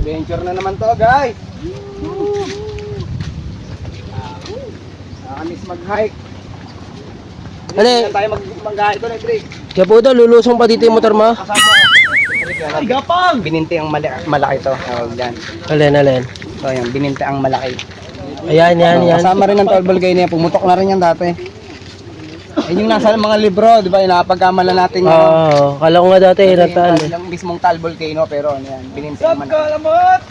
Adventure na naman to, guys. Nakamiss mag-hike. Ano Hindi tayo mag-hike ko na, Drake. Kaya po daw, lulusong pa dito yung motor mo? Ay, gapang! Bininti ang malaki to. Tawag dyan. Alin. So, yan, bininti ang malaki. Ayan, yan. Kasama rin ang tall ball guy niya. Pumutok na rin yan dati. Ayun yung nasa mga libro, di ba? Napagkamala natin yung... Oo, kala ko nga dati, nataan eh. Yung mismong tall volcano, pero ano yan, bininti ang malaki. Kalamot!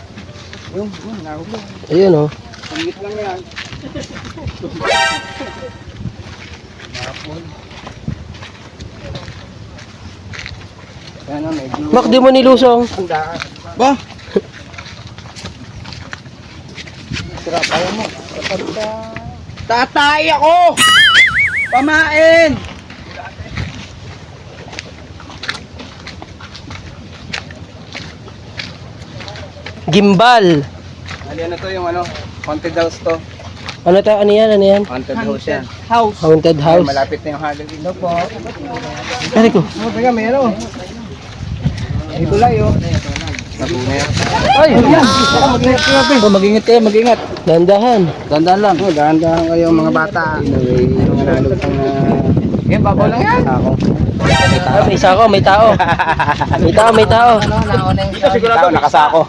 Yung, nahuli. Ayun oh. Singit lang yan. Yan o, medyo... Mak, di mo nilusong. Ba? Sarap, ayaw mo. Tatay ako! Pamain! Gimbal. Ano to yung ano? Haunted house to. Ano yan? Haunted house yan. Haunted Ay, house. malapit na yung Halloween. Ito po. Tari ko. Oh, teka, meron. Ito lang yun. Nabunay. Ay! Mag-ingat kayo, mag-ingat. Dandahan. Dandan lang. Oh, dahan-dahan kayo mga bata. Yung nanalo pang... Yan, babaw lang yan. Ako. Ah, may isa ko, may tao. May tao. Dito sigurado nakasako.